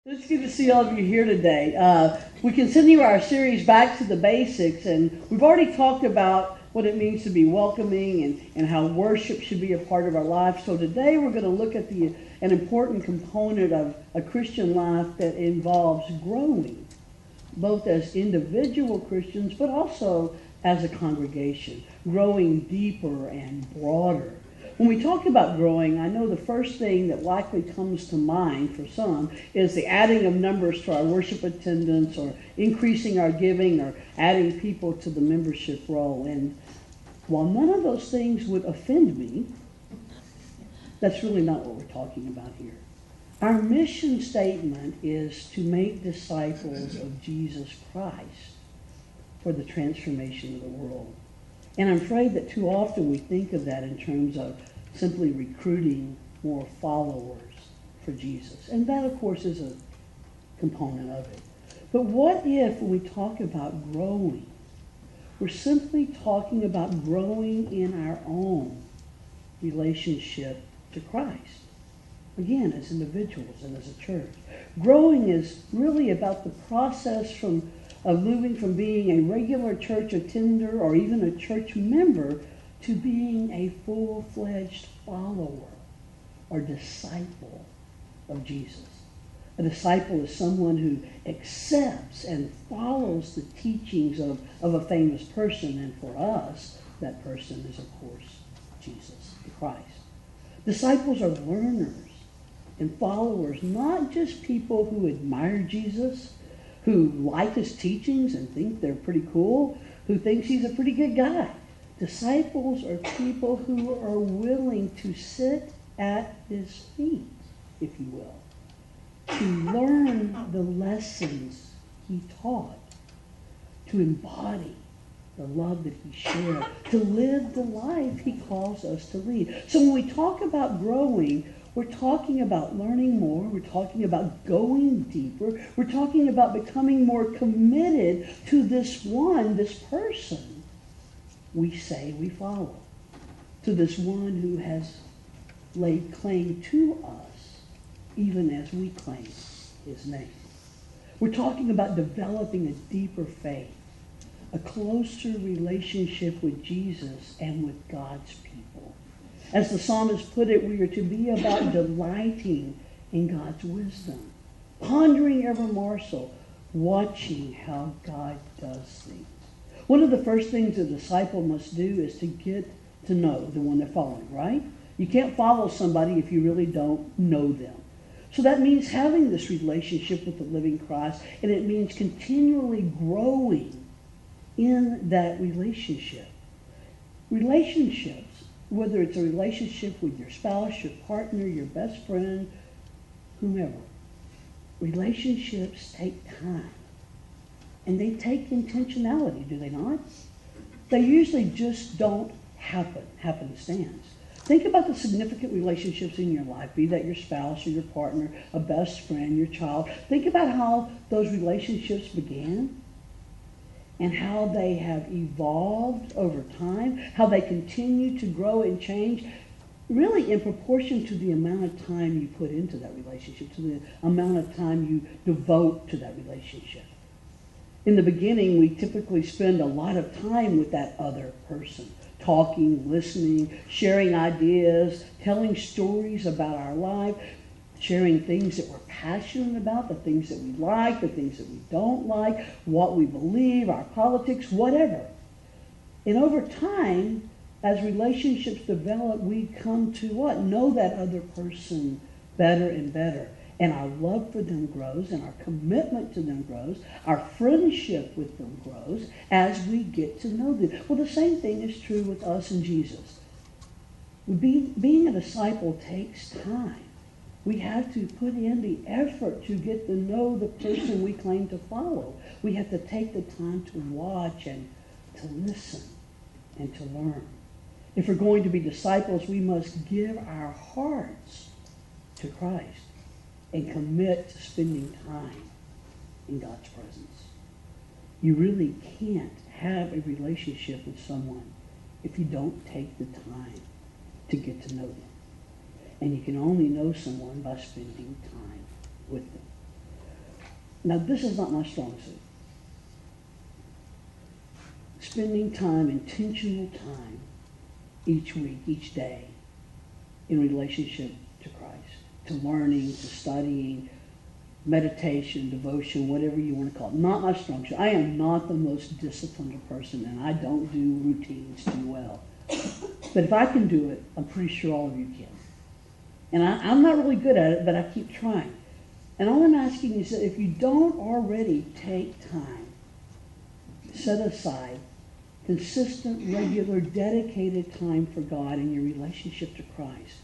It's good to see all of you here today. We continue our series Back to the Basics, and we've already talked about what it means to be welcoming and how worship should be a part of our life. So today we're going to look at an important component of a Christian life that involves growing, both as individual Christians, but also as a congregation, growing deeper and broader. When we talk about growing, I know the first thing that likely comes to mind for some is the adding of numbers to our worship attendance, or increasing our giving, or adding people to the membership roll. And while none of those things would offend me, that's really not what we're talking about here. Our mission statement is to make disciples of Jesus Christ for the transformation of the world. And I'm afraid that too often we think of that in terms of simply recruiting more followers for Jesus. And that, of course, is a component of it. But what if, when we talk about growing, we're simply talking about growing in our own relationship to Christ? Again, as individuals and as a church. Growing is really about the process of moving from being a regular church attender or even a church member to being a full-fledged follower or disciple of Jesus. A disciple is someone who accepts and follows the teachings of a famous person, and for us, that person is, of course, Jesus the Christ. Disciples are learners and followers, not just people who admire Jesus, who like his teachings and think they're pretty cool, who thinks he's a pretty good guy. Disciples are people who are willing to sit at his feet, if you will, to learn the lessons he taught, to embody the love that he shared, to live the life he calls us to lead. So when we talk about growing, we're talking about learning more. We're talking about going deeper. We're talking about becoming more committed to this person we say we follow, to this one who has laid claim to us, even as we claim his name. We're talking about developing a deeper faith, a closer relationship with Jesus and with God's people. As the psalmist put it, we are to be about delighting in God's wisdom, pondering ever more so, watching how God does things. One of the first things a disciple must do is to get to know the one they're following, right? You can't follow somebody if you really don't know them. So that means having this relationship with the living Christ, and it means continually growing in that relationship. Relationships, whether it's a relationship with your spouse, your partner, your best friend, whomever, relationships take time. And they take intentionality, do they not? They usually just don't happenstance. Think about the significant relationships in your life, be that your spouse or your partner, a best friend, your child. Think about how those relationships began and how they have evolved over time, how they continue to grow and change, really in proportion to the amount of time you put into that relationship, to the amount of time you devote to that relationship. In the beginning, we typically spend a lot of time with that other person, talking, listening, sharing ideas, telling stories about our life, sharing things that we're passionate about, the things that we like, the things that we don't like, what we believe, our politics, whatever. And over time, as relationships develop, we come to what? Know that other person better and better. And our love for them grows, and our commitment to them grows, our friendship with them grows as we get to know them. Well, the same thing is true with us and Jesus. Being a disciple takes time. We have to put in the effort to get to know the person we claim to follow. We have to take the time to watch and to listen and to learn. If we're going to be disciples, we must give our hearts to Christ and commit to spending time in God's presence. You really can't have a relationship with someone if you don't take the time to get to know them. And you can only know someone by spending time with them. Now, this is not my strong suit. Spending time, intentional time, each week, each day, in relationship to Christ, to learning, to studying, meditation, devotion, whatever you want to call it. Not my strong suit. I am not the most disciplined person, and I don't do routines too well. But if I can do it, I'm pretty sure all of you can. And I'm not really good at it, but I keep trying. And all I'm asking is that if you don't already take time, set aside consistent, regular, dedicated time for God in your relationship to Christ,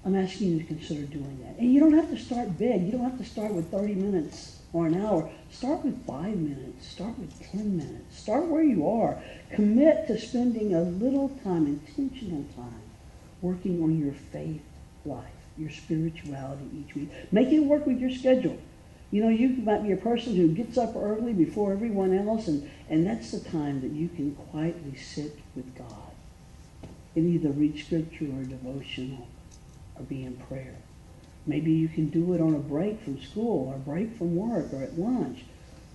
I'm asking you to consider doing that. And you don't have to start big. You don't have to start with 30 minutes or an hour. Start with 5 minutes. Start with 10 minutes. Start where you are. Commit to spending a little time, intentional time, working on your faith life, your spirituality each week. Make it work with your schedule. You know, you might be a person who gets up early before everyone else, and that's the time that you can quietly sit with God and either read scripture or devotional or be in prayer. Maybe you can do it on a break from school or a break from work or at lunch.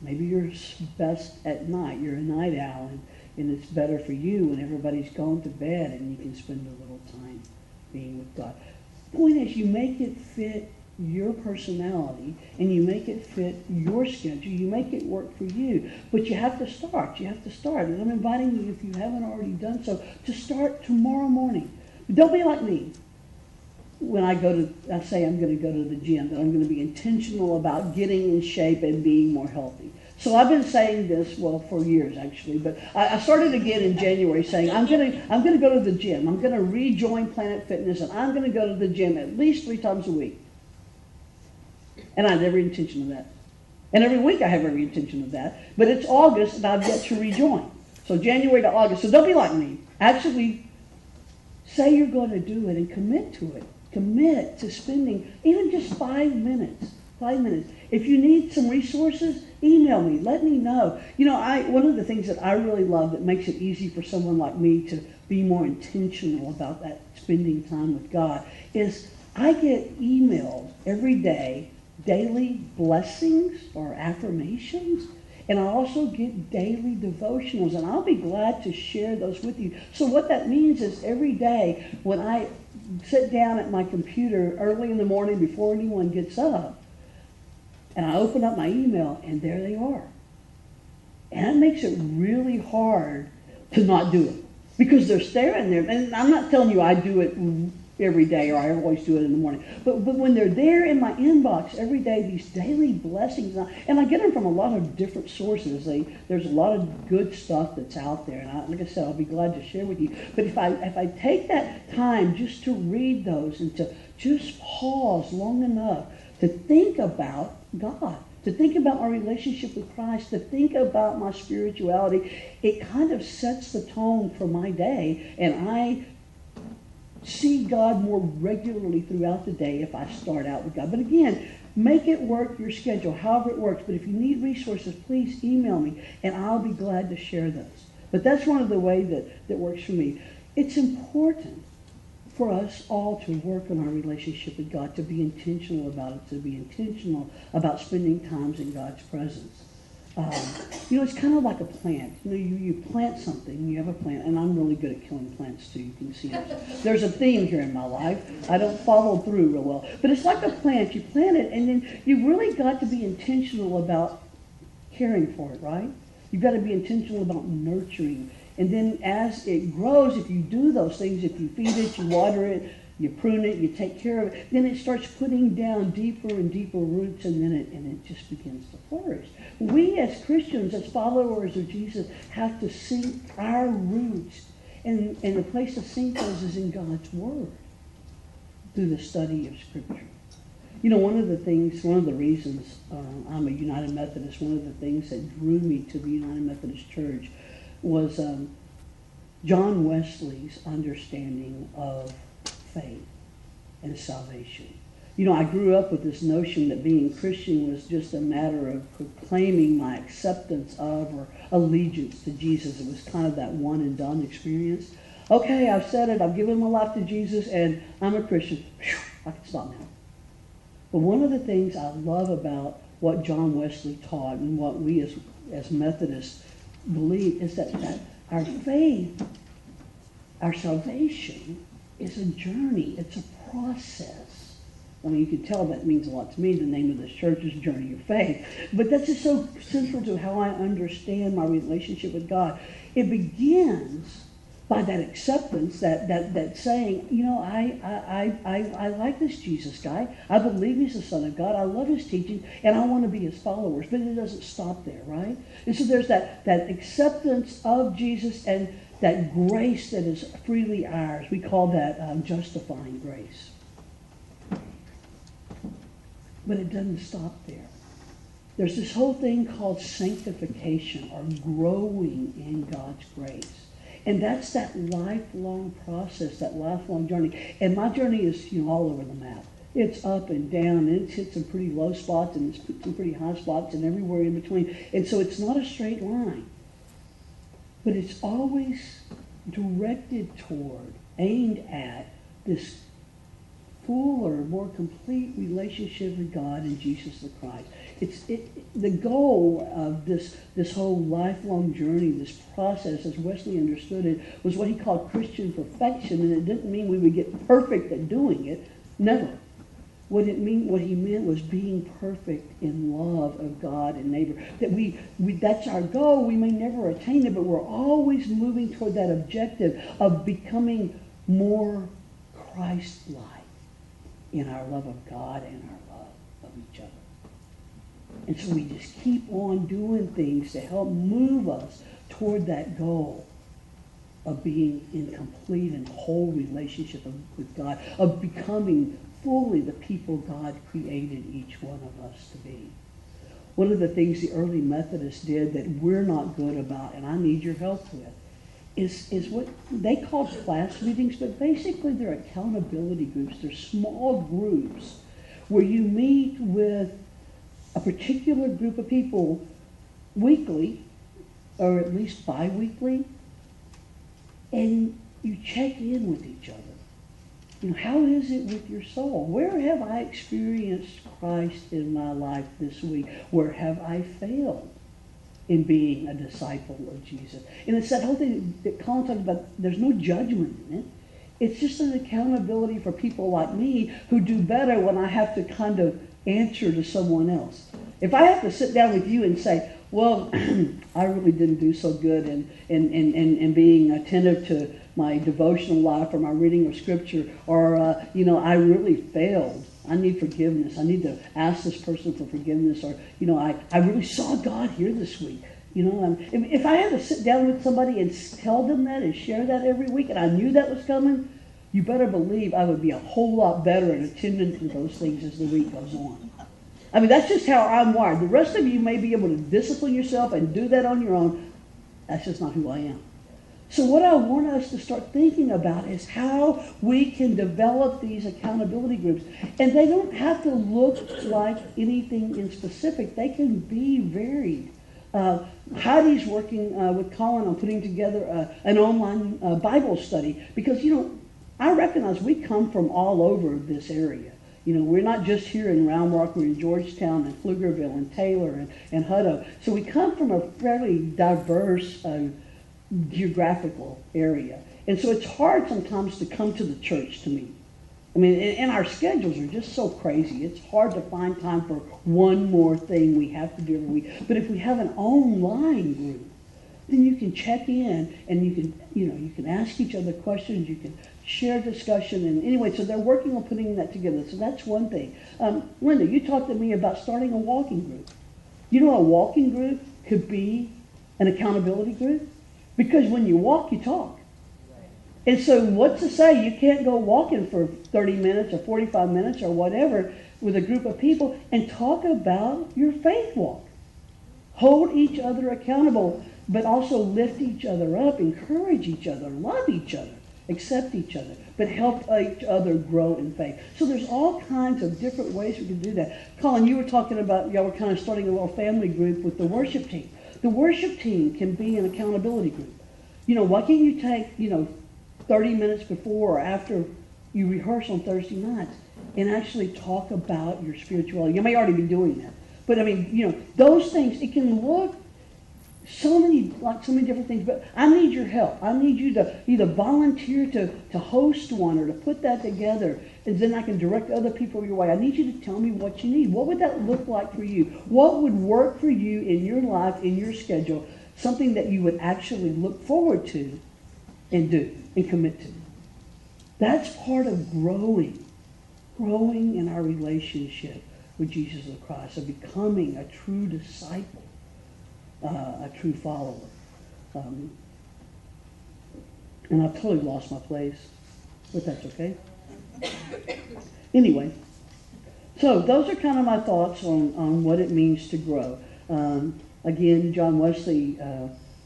Maybe you're best at night. You're a night owl, and it's better for you when everybody's gone to bed and you can spend a little time being with God. The point is, you make it fit your personality and you make it fit your schedule. You make it work for you. But you have to start. You have to start. And I'm inviting you, if you haven't already done so, to start tomorrow morning. Don't be like me. When I say I'm going to go to the gym, that I'm going to be intentional about getting in shape and being more healthy. So I've been saying this, well, for years actually, but I started again in January saying I'm going to go to the gym. I'm going to rejoin Planet Fitness, and I'm going to go to the gym at least 3 times a week. And I have every intention of that. And every week I have every intention of that. But it's August, and I've yet to rejoin. So January to August. So don't be like me. Actually, say you're going to do it and commit to it. Commit to spending even just 5 minutes. 5 minutes. If you need some resources, email me. Let me know. You know, one of the things that I really love that makes it easy for someone like me to be more intentional about that spending time with God is I get emailed every day, daily blessings or affirmations, and I also get daily devotionals, and I'll be glad to share those with you. So what that means is every day when I sit down at my computer early in the morning before anyone gets up, and I open up my email, and there they are. And it makes it really hard to not do it because they're staring there. And I'm not telling you I do it every day or I always do it in the morning. But when they're there in my inbox every day, these daily blessings, and I get them from a lot of different sources. There's a lot of good stuff that's out there. And like I said, I'll be glad to share with you. But if I take that time just to read those and to just pause long enough to think about God, to think about my relationship with Christ, to think about my spirituality, it kind of sets the tone for my day, and I see God more regularly throughout the day if I start out with God. But again, make it work your schedule, however it works. But if you need resources, please email me, and I'll be glad to share those. But that's one of the ways that works for me. It's important for us all to work on our relationship with God, to be intentional about it, to be intentional about spending times in God's presence. You know, it's kind of like a plant. You know, you plant something, you have a plant, and I'm really good at killing plants too. You can see there's a theme here in my life. I don't follow through real well. But it's like a plant. You plant it, and then you've really got to be intentional about caring for it, right? You've got to be intentional about nurturing. And then as it grows, if you do those things, if you feed it, you water it, you prune it, you take care of it, then it starts putting down deeper and deeper roots, and then it just begins to flourish. We as Christians, as followers of Jesus, have to sink our roots. And the place to sink those is in God's Word, through the study of Scripture. You know, one of the reasons I'm a United Methodist, one of the things that drew me to the United Methodist Church was John Wesley's understanding of faith and salvation. You know, I grew up with this notion that being Christian was just a matter of proclaiming my acceptance of or allegiance to Jesus. It was kind of that one and done experience. Okay, I've said it, I've given my life to Jesus, and I'm a Christian. Whew, I can stop now. But one of the things I love about what John Wesley taught and what we as Methodists believe is that our faith, our salvation, is a journey. It's a process. I mean, you can tell that means a lot to me. The name of this church is Journey of Faith. But that's just so central to how I understand my relationship with God. It begins by that acceptance, that saying, you know, I like this Jesus guy. I believe he's the Son of God. I love his teaching, and I want to be his followers. But it doesn't stop there, right? And so there's that acceptance of Jesus and that grace that is freely ours. We call that justifying grace. But it doesn't stop there. There's this whole thing called sanctification, or growing in God's grace. And that's that lifelong process, that lifelong journey. And my journey is, you know, all over the map. It's up and down, and it's hit some pretty low spots, and it's some pretty high spots, and everywhere in between. And so it's not a straight line. But it's always directed toward, aimed at this fuller, more complete relationship with God and Jesus the Christ. The goal of this whole lifelong journey, this process, as Wesley understood it, was what he called Christian perfection, and it didn't mean we would get perfect at doing it. Never. What he meant was being perfect in love of God and neighbor. That that's our goal. We may never attain it, but we're always moving toward that objective of becoming more Christ-like in our love of God and our love of each other. And so we just keep on doing things to help move us toward that goal of being in complete and whole relationship with God, of becoming fully the people God created each one of us to be. One of the things the early Methodists did that we're not good about, and I need your help with, is what they call class meetings, but basically they're accountability groups. They're small groups where you meet with a particular group of people weekly, or at least bi-weekly, and you check in with each other. You know, how is it with your soul? Where have I experienced Christ in my life this week? Where have I failed in being a disciple of Jesus? And it's that whole thing that Colin talked about. There's no judgment in it. It's just an accountability for people like me who do better when I have to kind of answer to someone else. If I have to sit down with you and say, well, I really didn't do so good in being attentive to my devotional life or my reading of Scripture, or, I really failed. I need forgiveness. I need to ask this person for forgiveness, or, I really saw God here this week. If I had to sit down with somebody and tell them that and share that every week, and I knew that was coming, you better believe I would be a whole lot better at attending to those things as the week goes on. I mean, that's just how I'm wired. The rest of you may be able to discipline yourself and do that on your own. That's just not who I am. So what I want us to start thinking about is how we can develop these accountability groups. And they don't have to look like anything in specific. They can be varied. Heidi's working with Colin on putting together an online Bible study because, I recognize we come from all over this area. We're not just here in Round Rock, we're in Georgetown and Pflugerville and Taylor and Hutto. So we come from a fairly diverse geographical area. And so it's hard sometimes to come to the church to meet. I mean, and our schedules are just so crazy. It's hard to find time for one more thing we have to do every week. But if we have an online group, then you can check in and you can ask each other questions, you can share discussion, and anyway, so they're working on putting that together. So that's one thing. Linda, you talked to me about starting a walking group. A walking group could be an accountability group because when you walk, you talk. And so what's to say you can't go walking for 30 minutes or 45 minutes or whatever with a group of people and talk about your faith walk. Hold each other accountable, but also lift each other up, encourage each other, love each other, accept each other, but help each other grow in faith. So there's all kinds of different ways we can do that. Colin, you were talking about, y'all were kind of starting a little family group with the worship team. The worship team can be an accountability group. Why can't you take, 30 minutes before or after you rehearse on Thursday nights and actually talk about your spirituality. You may already be doing that. But I mean, those things, it can look so many different things, but I need your help. I need you to either volunteer to host one or to put that together, and then I can direct other people your way. I need you to tell me what you need. What would that look like for you? What would work for you in your life, in your schedule, something that you would actually look forward to and do and commit to? That's part of growing in our relationship with Jesus Christ, of becoming a true disciple. A true follower. And I've totally lost my place, but that's okay. Anyway, so those are kind of my thoughts on what it means to grow. Again, John Wesley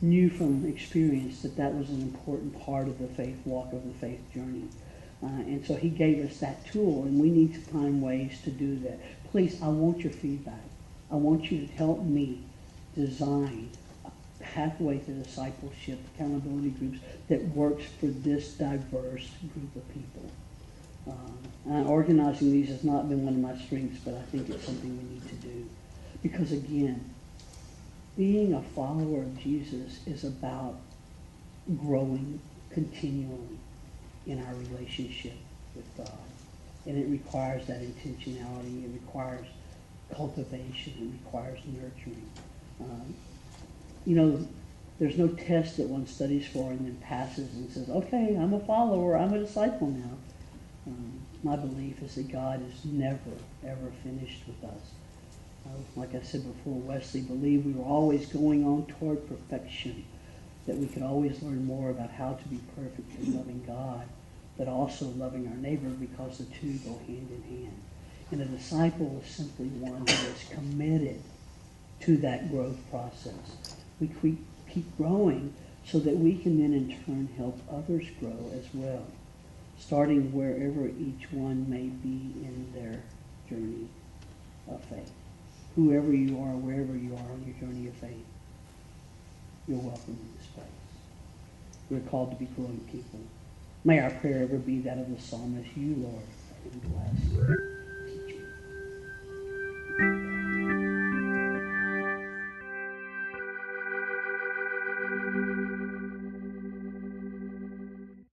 knew from experience that was an important part of the faith walk, of the faith journey. And so he gave us that tool, and we need to find ways to do that. Please, I want your feedback. I want you to help me design a pathway to discipleship, accountability groups that works for this diverse group of people. Organizing these has not been one of my strengths, but I think it's something we need to do. Because again, being a follower of Jesus is about growing continually in our relationship with God. And it requires that intentionality. It requires cultivation. It requires nurturing. There's no test that one studies for and then passes and says, okay, I'm a follower, I'm a disciple now. My belief is that God is never, ever finished with us. Like I said before, Wesley believed we were always going on toward perfection, that we could always learn more about how to be perfect in loving God, but also loving our neighbor, because the two go hand in hand. And a disciple is simply one who is committed to that growth process. We keep growing so that we can then in turn help others grow as well, starting wherever each one may be in their journey of faith. Whoever you are, wherever you are on your journey of faith, you're welcome in this place. We're called to be growing people. May our prayer ever be that of the psalmist, you, Lord, are blessed.